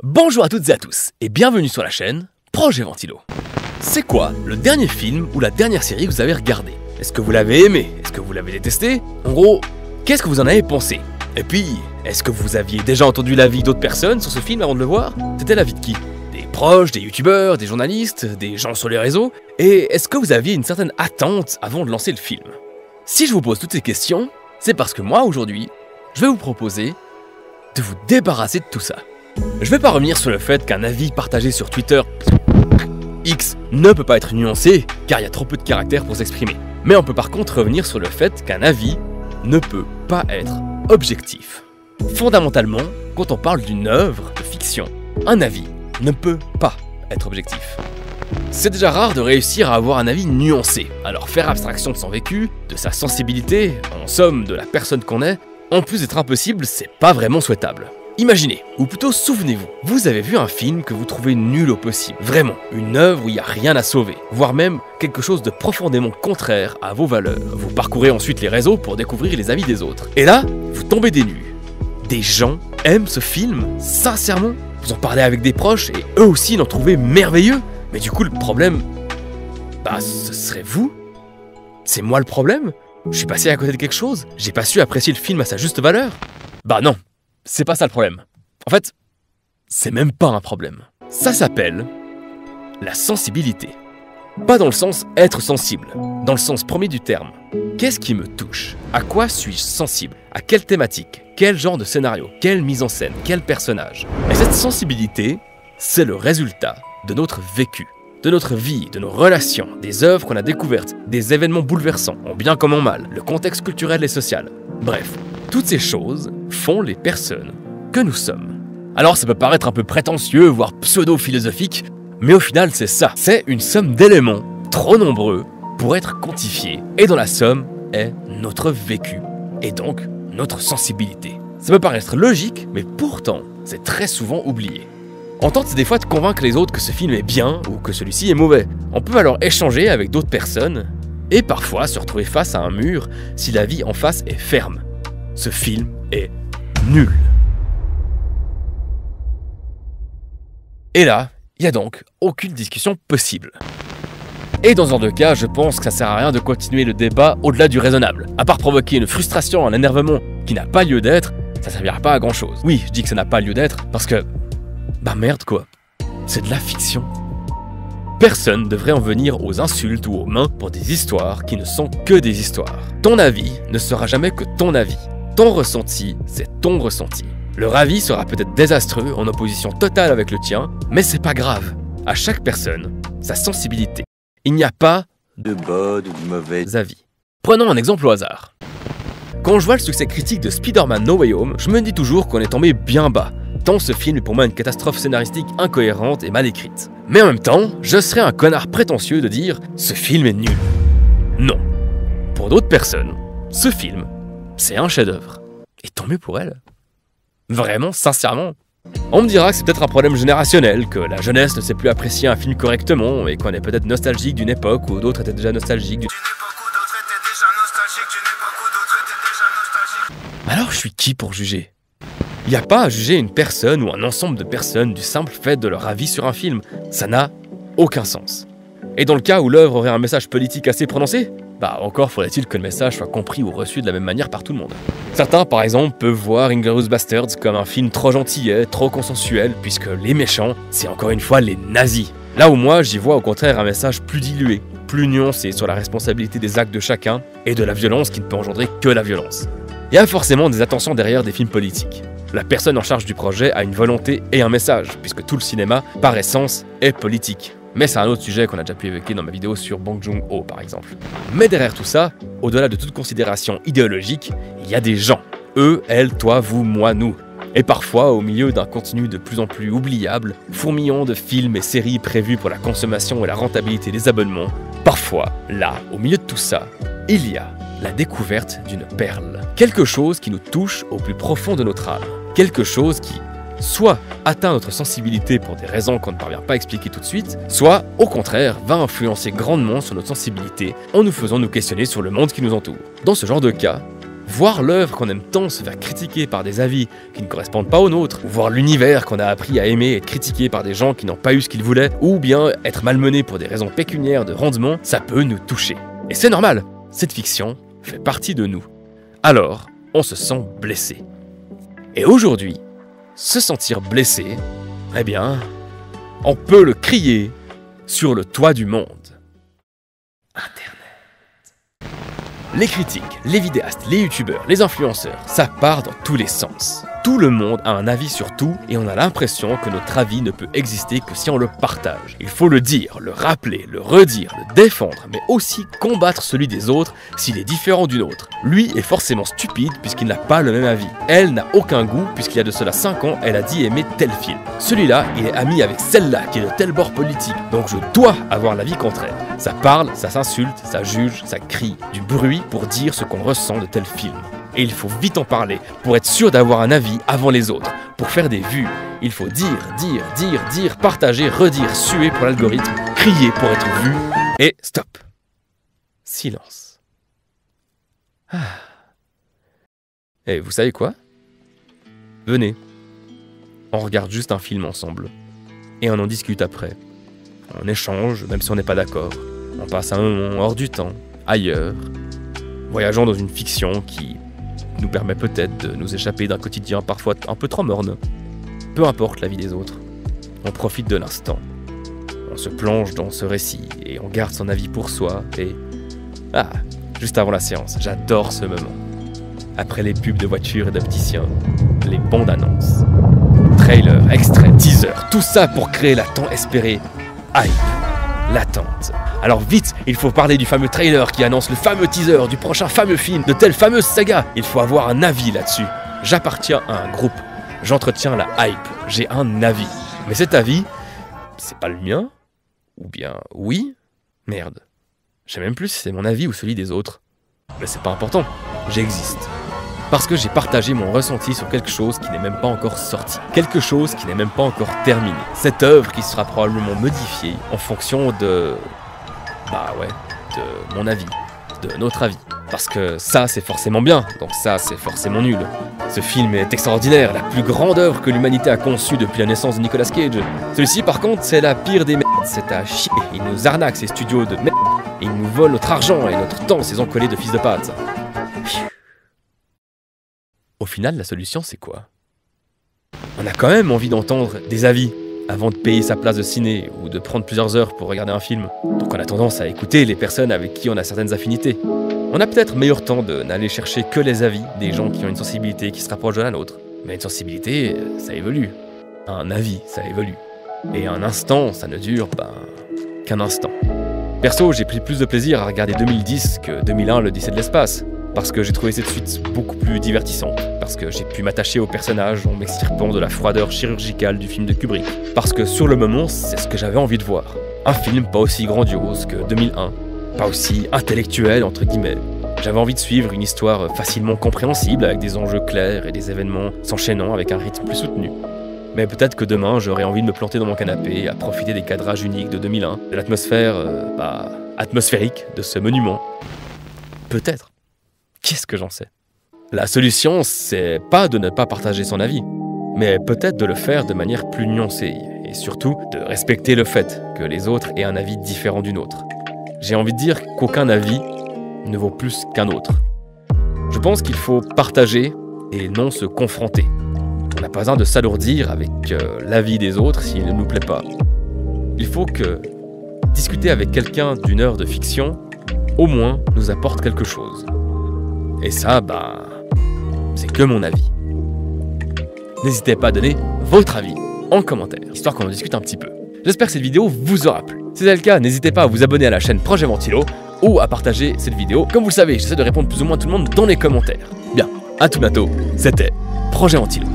Bonjour à toutes et à tous, et bienvenue sur la chaîne Projet Ventilo. C'est quoi le dernier film ou la dernière série que vous avez regardé? Est-ce que vous l'avez aimé? Est-ce que vous l'avez détesté? En gros, qu'est-ce que vous en avez pensé? Et puis, est-ce que vous aviez déjà entendu l'avis d'autres personnes sur ce film avant de le voir? C'était l'avis de qui? Des proches, des youtubeurs, des journalistes, des gens sur les réseaux? Et est-ce que vous aviez une certaine attente avant de lancer le film? Si je vous pose toutes ces questions, c'est parce que moi, aujourd'hui, je vais vous proposer de vous débarrasser de tout ça. Je vais pas revenir sur le fait qu'un avis partagé sur Twitter X ne peut pas être nuancé, car il y a trop peu de caractères pour s'exprimer. Mais on peut par contre revenir sur le fait qu'un avis ne peut pas être objectif. Fondamentalement, quand on parle d'une œuvre de fiction, un avis ne peut pas être objectif. C'est déjà rare de réussir à avoir un avis nuancé, alors faire abstraction de son vécu, de sa sensibilité, en somme de la personne qu'on est, en plus d'être impossible, c'est pas vraiment souhaitable. Imaginez, ou plutôt souvenez-vous, vous avez vu un film que vous trouvez nul au possible, vraiment, une œuvre où il n'y a rien à sauver, voire même quelque chose de profondément contraire à vos valeurs. Vous parcourez ensuite les réseaux pour découvrir les avis des autres. Et là, vous tombez des nues. Des gens aiment ce film, sincèrement. Vous en parlez avec des proches et eux aussi l'ont trouvé merveilleux. Mais du coup, le problème, ce serait vous? C'est moi le problème? Je suis passé à côté de quelque chose? J'ai pas su apprécier le film à sa juste valeur? Non. C'est pas ça le problème. En fait, c'est même pas un problème. Ça s'appelle la sensibilité. Pas dans le sens être sensible, dans le sens premier du terme. Qu'est-ce qui me touche? À quoi suis-je sensible? À quelle thématique? Quel genre de scénario? Quelle mise en scène? Quel personnage? Et cette sensibilité, c'est le résultat de notre vécu, de notre vie, de nos relations, des œuvres qu'on a découvertes, des événements bouleversants, en bien comme en mal, le contexte culturel et social. Bref, toutes ces choses font les personnes que nous sommes. Alors ça peut paraître un peu prétentieux, voire pseudo-philosophique, mais au final c'est ça. C'est une somme d'éléments trop nombreux pour être quantifiés, et dans la somme est notre vécu, et donc notre sensibilité. Ça peut paraître logique, mais pourtant c'est très souvent oublié. On tente des fois de convaincre les autres que ce film est bien, ou que celui-ci est mauvais. On peut alors échanger avec d'autres personnes, et parfois se retrouver face à un mur si la vie en face est ferme. Ce film est nul. Et là, il n'y a donc aucune discussion possible. Et dans ce genre de cas, je pense que ça sert à rien de continuer le débat au-delà du raisonnable. À part provoquer une frustration, un énervement qui n'a pas lieu d'être, ça servira pas à grand chose. Oui, je dis que ça n'a pas lieu d'être parce que... merde quoi. C'est de la fiction. Personne ne devrait en venir aux insultes ou aux mains pour des histoires qui ne sont que des histoires. Ton avis ne sera jamais que ton avis. Ton ressenti, c'est ton ressenti. Leur avis sera peut-être désastreux, en opposition totale avec le tien, mais c'est pas grave. À chaque personne, sa sensibilité. Il n'y a pas de bonnes ou de mauvais avis. Prenons un exemple au hasard. Quand je vois le succès critique de Spider-Man No Way Home, je me dis toujours qu'on est tombé bien bas, tant ce film est pour moi une catastrophe scénaristique incohérente et mal écrite. Mais en même temps, je serais un connard prétentieux de dire « ce film est nul ». Non. Pour d'autres personnes, ce film, c'est un chef-d'œuvre. Et tant mieux pour elle. Vraiment, sincèrement. On me dira que c'est peut-être un problème générationnel, que la jeunesse ne sait plus apprécier un film correctement, et qu'on est peut-être nostalgique d'une époque où d'autres étaient déjà nostalgiques Alors je suis qui pour juger? Il n'y a pas à juger une personne ou un ensemble de personnes du simple fait de leur avis sur un film. Ça n'a aucun sens. Et dans le cas où l'œuvre aurait un message politique assez prononcé, encore faudrait-il que le message soit compris ou reçu de la même manière par tout le monde. Certains, par exemple, peuvent voir Inglourious Basterds comme un film trop gentillet, trop consensuel, puisque les méchants, c'est encore une fois les nazis. Là où moi, j'y vois au contraire un message plus dilué, plus nuancé sur la responsabilité des actes de chacun et de la violence qui ne peut engendrer que la violence. Il y a forcément des attentions derrière des films politiques. La personne en charge du projet a une volonté et un message, puisque tout le cinéma, par essence, est politique. Mais c'est un autre sujet qu'on a déjà pu évoquer dans ma vidéo sur Bong Joon-ho par exemple. Mais derrière tout ça, au-delà de toute considération idéologique, il y a des gens. Eux, elles, toi, vous, moi, nous. Et parfois, au milieu d'un contenu de plus en plus oubliable, fourmillant de films et séries prévus pour la consommation et la rentabilité des abonnements, parfois, là, au milieu de tout ça, il y a la découverte d'une perle. Quelque chose qui nous touche au plus profond de notre âme. Quelque chose qui soit atteint notre sensibilité pour des raisons qu'on ne parvient pas à expliquer tout de suite, soit, au contraire, va influencer grandement sur notre sensibilité en nous faisant nous questionner sur le monde qui nous entoure. Dans ce genre de cas, Voir l'œuvre qu'on aime tant se faire critiquer par des avis qui ne correspondent pas aux nôtres, ou voir l'univers qu'on a appris à aimer être critiqué par des gens qui n'ont pas eu ce qu'ils voulaient, ou bien être malmené pour des raisons pécuniaires de rendement, ça peut nous toucher. Et c'est normal, cette fiction fait partie de nous. Alors, on se sent blessé. Et aujourd'hui, se sentir blessé, eh bien, on peut le crier sur le toit du monde. Internet. Les critiques, les vidéastes, les youtubeurs, les influenceurs, ça part dans tous les sens. Tout le monde a un avis sur tout et on a l'impression que notre avis ne peut exister que si on le partage. Il faut le dire, le rappeler, le redire, le défendre, mais aussi combattre celui des autres s'il est différent du nôtre. Lui est forcément stupide puisqu'il n'a pas le même avis. Elle n'a aucun goût puisqu'il y a de cela 5 ans, elle a dit aimer tel film. Celui-là, il est ami avec celle-là qui est de tel bord politique, donc je dois avoir l'avis contraire. Ça parle, ça s'insulte, ça juge, ça crie. Du bruit pour dire ce qu'on ressent de tel film. Et il faut vite en parler pour être sûr d'avoir un avis avant les autres. Pour faire des vues, il faut dire, partager, redire, suer pour l'algorithme, crier pour être vu. Et stop. Silence. Et vous savez quoi? Venez. On regarde juste un film ensemble. Et on en discute après. On échange, même si on n'est pas d'accord. On passe un moment hors du temps, ailleurs. Voyageons dans une fiction qui nous permet peut-être de nous échapper d'un quotidien parfois un peu trop morne. Peu importe la vie des autres, on profite de l'instant. On se plonge dans ce récit et on garde son avis pour soi et... juste avant la séance, j'adore ce moment. Après les pubs de voitures et d'opticiens, les bandes annonces, trailers, extraits, teasers, tout ça pour créer la tant espérée hype, l'attente. Alors vite, il faut parler du fameux trailer qui annonce le fameux teaser du prochain fameux film, de telle fameuse saga. Il faut avoir un avis là-dessus. J'appartiens à un groupe. J'entretiens la hype. J'ai un avis. Mais cet avis, c'est pas le mien? Ou bien oui? Merde. Je sais même plus si c'est mon avis ou celui des autres. Mais c'est pas important. J'existe. Parce que j'ai partagé mon ressenti sur quelque chose qui n'est même pas encore sorti. Quelque chose qui n'est même pas encore terminé. Cette œuvre qui sera probablement modifiée en fonction de mon avis, de notre avis. Parce que ça, c'est forcément bien, donc ça, c'est forcément nul. Ce film est extraordinaire, la plus grande œuvre que l'humanité a conçue depuis la naissance de Nicolas Cage. Celui-ci, par contre, c'est la pire des merdes, c'est à chier. Il nous arnaque, ces studios de merde, et il nous vole notre argent et notre temps, ces encolés de fils de pâte. Au final, la solution, c'est quoi? On a quand même envie d'entendre des avis avant de payer sa place de ciné ou de prendre plusieurs heures pour regarder un film. Donc on a tendance à écouter les personnes avec qui on a certaines affinités. On a peut-être meilleur temps de n'aller chercher que les avis des gens qui ont une sensibilité qui se rapproche de la nôtre. Mais une sensibilité, ça évolue. Un avis, ça évolue. Et un instant, ça ne dure qu'un instant. Perso, j'ai pris plus de plaisir à regarder 2010 que 2001, l'Odyssée de l'espace. Parce que j'ai trouvé cette suite beaucoup plus divertissante. Parce que j'ai pu m'attacher aux personnages en m'extirpant de la froideur chirurgicale du film de Kubrick. Parce que sur le moment, c'est ce que j'avais envie de voir. Un film pas aussi grandiose que 2001. Pas aussi intellectuel, entre guillemets. J'avais envie de suivre une histoire facilement compréhensible, avec des enjeux clairs et des événements s'enchaînant avec un rythme plus soutenu. Mais peut-être que demain, j'aurais envie de me planter dans mon canapé, à profiter des cadrages uniques de 2001, de l'atmosphère, atmosphérique de ce monument. Peut-être. Qu'est-ce que j'en sais? La solution, c'est pas de ne pas partager son avis, mais peut-être de le faire de manière plus nuancée, et surtout de respecter le fait que les autres aient un avis différent du nôtre. J'ai envie de dire qu'aucun avis ne vaut plus qu'un autre. Je pense qu'il faut partager et non se confronter. On n'a pas besoin de s'alourdir avec l'avis des autres s'il ne nous plaît pas. Il faut que discuter avec quelqu'un d'une heure de fiction, au moins, nous apporte quelque chose. Et ça, c'est que mon avis. N'hésitez pas à donner votre avis en commentaire, histoire qu'on en discute un petit peu. J'espère que cette vidéo vous aura plu. Si c'est le cas, n'hésitez pas à vous abonner à la chaîne Projet Ventilo ou à partager cette vidéo. Comme vous le savez, j'essaie de répondre plus ou moins à tout le monde dans les commentaires. Bien, à tout bientôt, c'était Projet Ventilo.